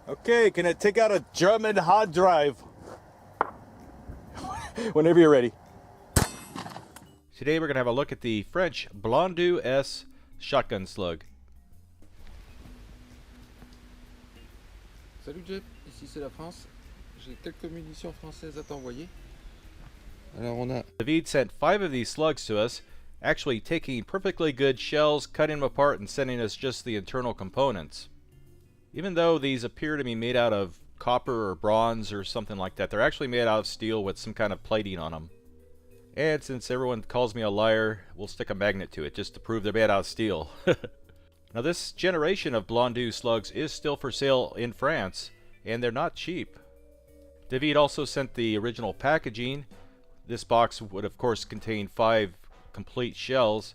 Okay, can it take out a German hard drive? Whenever you're ready. Today we're going to have a look at the French Blondeau S shotgun slug. Salut Jeff, ici c'est la France. J'ai quelques munitions françaises à t'envoyer. Alors on a... David sent 5 of these slugs to us, actually taking perfectly good shells, cutting them apart, and sending us just the internal components. Even though these appear to be made out of copper or bronze or something like that, they're actually made out of steel with some kind of plating on them. And since everyone calls me a liar, we'll stick a magnet to it just to prove they're made out of steel. Now this generation of Blondeau slugs is still for sale in France, and they're not cheap. David also sent the original packaging. This box would of course contain 5 complete shells.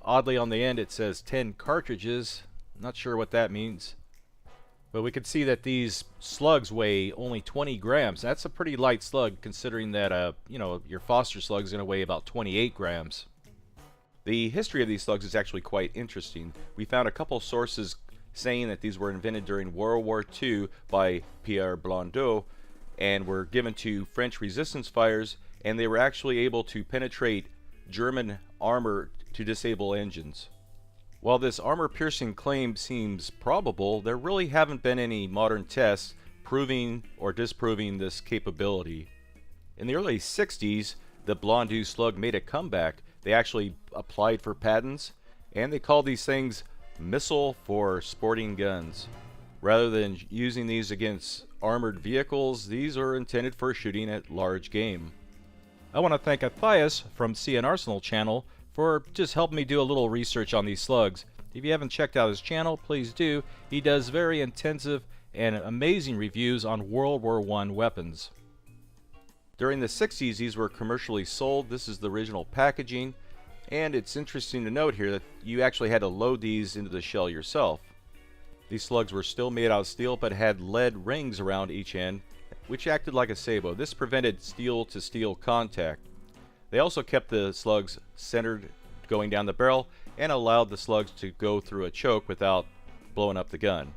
Oddly on the end it says 10 cartridges. Not sure what that means. But we can see that these slugs weigh only 20 grams. That's a pretty light slug considering that, your Foster slug is going to weigh about 28 grams. The history of these slugs is actually quite interesting. We found a couple sources saying that these were invented during World War II by Pierre Blondeau and were given to French resistance fighters, and they were actually able to penetrate German armor to disable engines. While this armor-piercing claim seems probable, there really haven't been any modern tests proving or disproving this capability. In the early 60s, the Blondeau slug made a comeback. They actually applied for patents, and they called these things missile for sporting guns. Rather than using these against armored vehicles, these are intended for shooting at large game. I want to thank Matthias from C&Rsenal channel for just helping me do a little research on these slugs. If you haven't checked out his channel, please do. He does very intensive and amazing reviews on World War I weapons. During the 60s, these were commercially sold. This is the original packaging, and it's interesting to note here that you actually had to load these into the shell yourself. These slugs were still made out of steel but had lead rings around each end, which acted like a sabot. This prevented steel-to-steel contact. They also kept the slugs centered going down the barrel and allowed the slugs to go through a choke without blowing up the gun.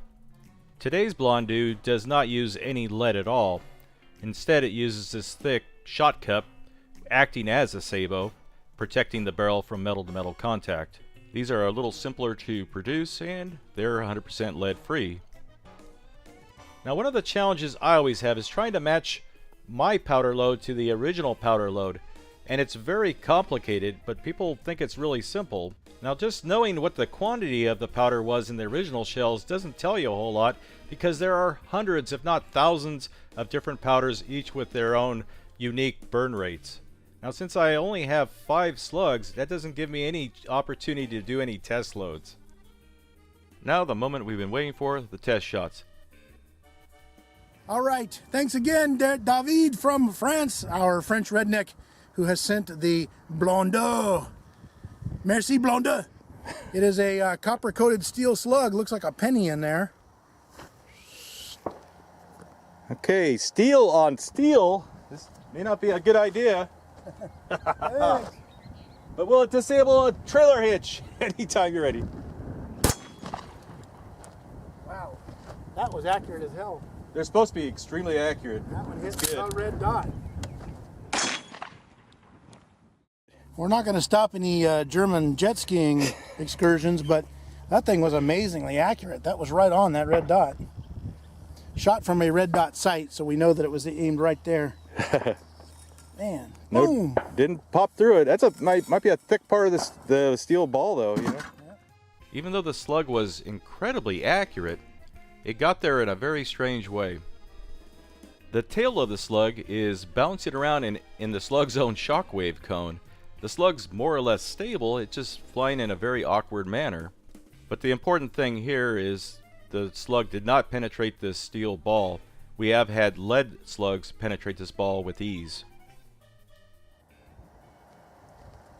Today's Blondeau does not use any lead at all. Instead it uses this thick shot cup acting as a sabot, protecting the barrel from metal-to-metal contact. These are a little simpler to produce and they're 100% lead free. Now one of the challenges I always have is trying to match my powder load to the original powder load. And it's very complicated, but people think it's really simple. Now just knowing what the quantity of the powder was in the original shells doesn't tell you a whole lot, because there are hundreds if not thousands of different powders, each with their own unique burn rates. Now since I only have 5 slugs, that doesn't give me any opportunity to do any test loads. Now the moment we've been waiting for, the test shots. All right, thanks again David from France, our French redneck, who has sent the Blondeau. Merci Blondeau. It is a copper-coated steel slug. Looks like a penny in there. Okay, steel on steel. This may not be a good idea. But will it disable a trailer hitch anytime you're ready? Wow, that was accurate as hell. They're supposed to be extremely accurate. That one hit the red dot. We're not going to stop any German jet skiing excursions, but that thing was amazingly accurate. That was right on that red dot. Shot from a red dot sight, so we know that it was aimed right there. Man, boom! No, didn't pop through it. Might be a thick part of the steel ball, though. You know. Yeah. Even though the slug was incredibly accurate, it got there in a very strange way. The tail of the slug is bouncing around in the slug's own shockwave cone. The slug's more or less stable, it's just flying in a very awkward manner. But the important thing here is the slug did not penetrate this steel ball. We have had lead slugs penetrate this ball with ease.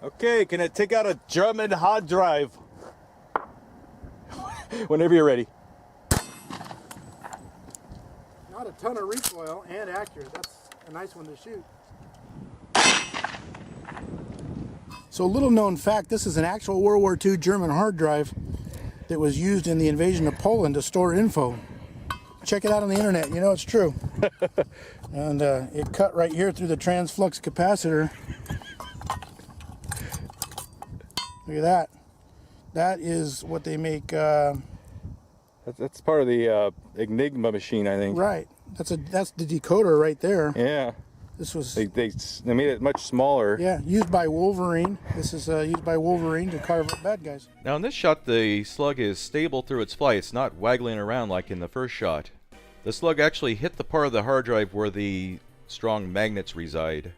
Okay, can it take out a German hard drive? Whenever you're ready. Not a ton of recoil and accurate. That's a nice one to shoot. So little known fact, this is an actual World War II German hard drive that was used in the invasion of Poland to store info. check it out on the internet. You know it's true. And it cut right here through the transflux capacitor. Look at that. That is what they make. That's part of the Enigma machine, I think. Right. That's the decoder right there. Yeah. This was. They made it much smaller. Yeah, used by Wolverine. This is used by Wolverine to carve up bad guys. Now in this shot, the slug is stable through its flight. It's not waggling around like in the first shot. The slug actually hit the part of the hard drive where the strong magnets reside.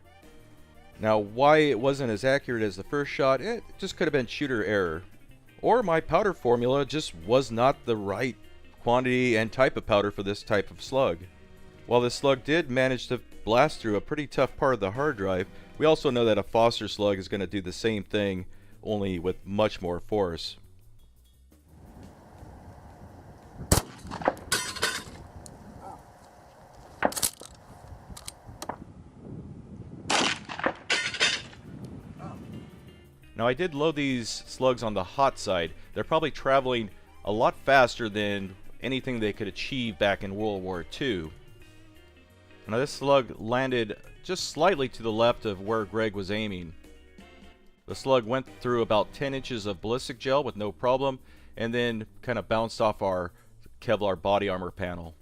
Now why it wasn't as accurate as the first shot, it just could have been shooter error. Or my powder formula just was not the right quantity and type of powder for this type of slug. While the slug did manage to blast through a pretty tough part of the hard drive, we also know that a Foster slug is going to do the same thing, only with much more force. Now I did load these slugs on the hot side. They're probably traveling a lot faster than anything they could achieve back in World War II. Now this slug landed just slightly to the left of where Greg was aiming. The slug went through about 10 inches of ballistic gel with no problem, and then kind of bounced off our Kevlar body armor panel.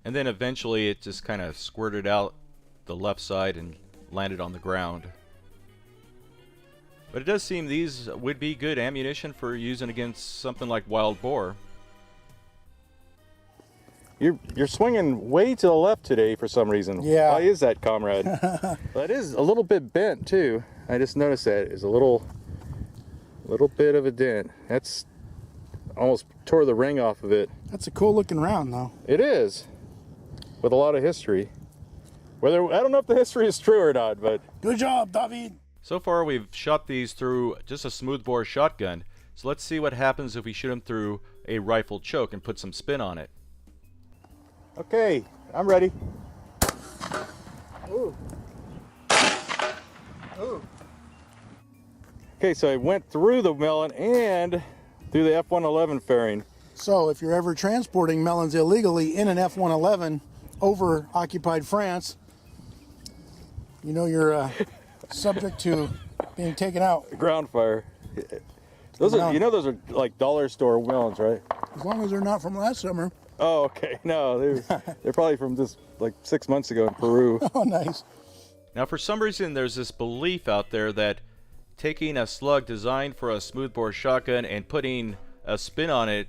And then eventually it just kind of squirted out the left side and landed on the ground. But it does seem these would be good ammunition for using against something like wild boar. You're swinging way to the left today for some reason. Yeah. Why is that, comrade? That is a little bit bent too. I just noticed that is a little bit of a dent. That's almost tore the ring off of it. That's a cool looking round though. It is, with a lot of history. I don't know if the history is true or not, but Good job, David. So far we've shot these through just a smoothbore shotgun, so let's see what happens if we shoot them through a rifle choke and put some spin on it. okay, I'm ready. Ooh. Ooh. Okay, so I went through the melon and through the F-111 fairing. So if you're ever transporting melons illegally in an F-111 over occupied France, you know you're subject to being taken out. Ground fire. Those are, you know, those are like dollar store melons, right? As long as they're not from last summer. Oh, okay. No, they're probably from just like 6 months ago in Peru. Oh, nice. Now for some reason there's this belief out there that taking a slug designed for a smoothbore shotgun and putting a spin on it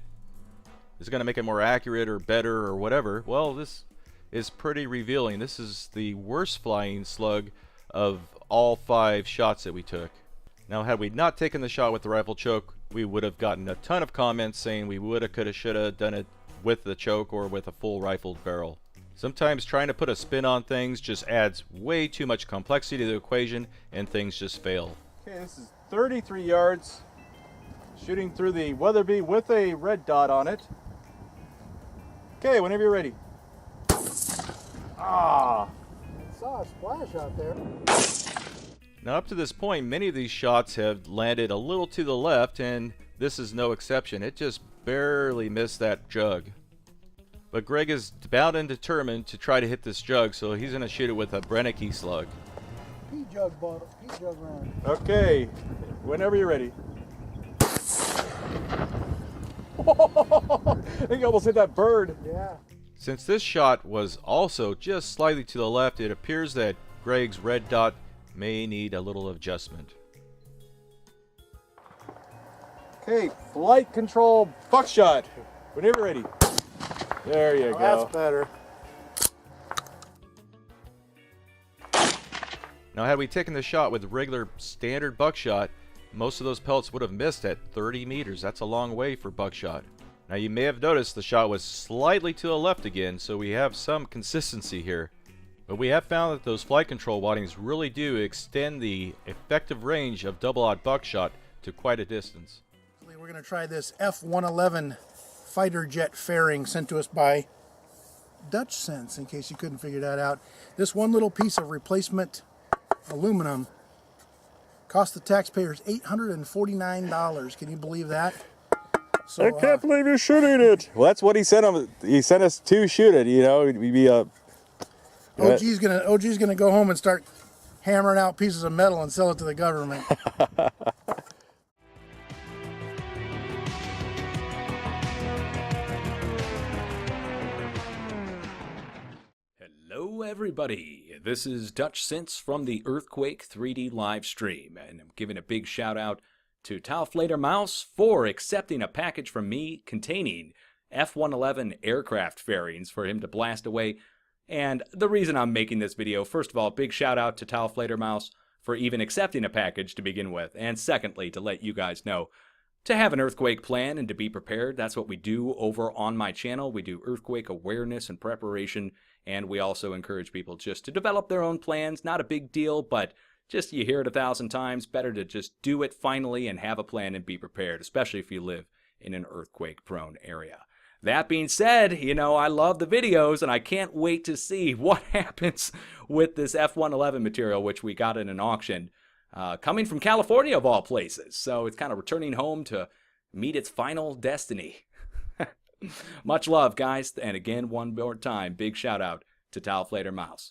is going to make it more accurate or better or whatever. Well, this is pretty revealing. This is the worst flying slug of all 5 shots that we took. Now had we not taken the shot with the rifle choke, we would have gotten a ton of comments saying we woulda, coulda, shoulda done it with the choke or with a full rifled barrel. Sometimes trying to put a spin on things just adds way too much complexity to the equation and things just fail. Okay, this is 33 yards, shooting through the Weatherby with a red dot on it. Okay, whenever you're ready. Ah! Saw a splash out there. Now up to this point, many of these shots have landed a little to the left, and this is no exception. It just barely missed that jug. But Greg is bound and determined to try to hit this jug, so he's going to shoot it with a Brennecke slug. Pea jug round. Okay, whenever you're ready. I think you almost hit that bird. Yeah. Since this shot was also just slightly to the left, it appears that Greg's red dot may need a little adjustment. Okay, flight control buckshot. Whenever you're ready. There you go. That's better. Now had we taken the shot with regular standard buckshot, most of those pellets would have missed at 30 meters. That's a long way for buckshot. Now you may have noticed the shot was slightly to the left again, so we have some consistency here. But we have found that those flight control waddings really do extend the effective range of double-aught buckshot to quite a distance. We're going to try this F-111 fighter jet fairing sent to us by Dutch Sense, in case you couldn't figure that out. This one little piece of replacement aluminum cost the taxpayers $849. Can you believe that? So, I can't believe you're shooting it. Well, that's what he sent him. He sent us to shoot it. You know, we'd be OG's gonna go home and start hammering out pieces of metal and sell it to the government. Hello everybody, this is Dutch Sense from the Earthquake 3D live stream, and I'm giving a big shout out to Taufledermaus for accepting a package from me containing F-111 aircraft fairings for him to blast away. And the reason I'm making this video, first of all, big shout out to Taufledermaus for even accepting a package to begin with, and secondly, to let you guys know to have an earthquake plan and to be prepared. That's what we do over on my channel. We do earthquake awareness and preparation, and we also encourage people just to develop their own plans. Not a big deal, but just you hear it 1,000 times, better to just do it finally and have a plan and be prepared, especially if you live in an earthquake-prone area. That being said, you know, I love the videos, and I can't wait to see what happens with this F-111 material, which we got in an auction, coming from California of all places. So it's kind of returning home to meet its final destiny. Much love, guys, and again, one more time, big shout out to Taufledermaus.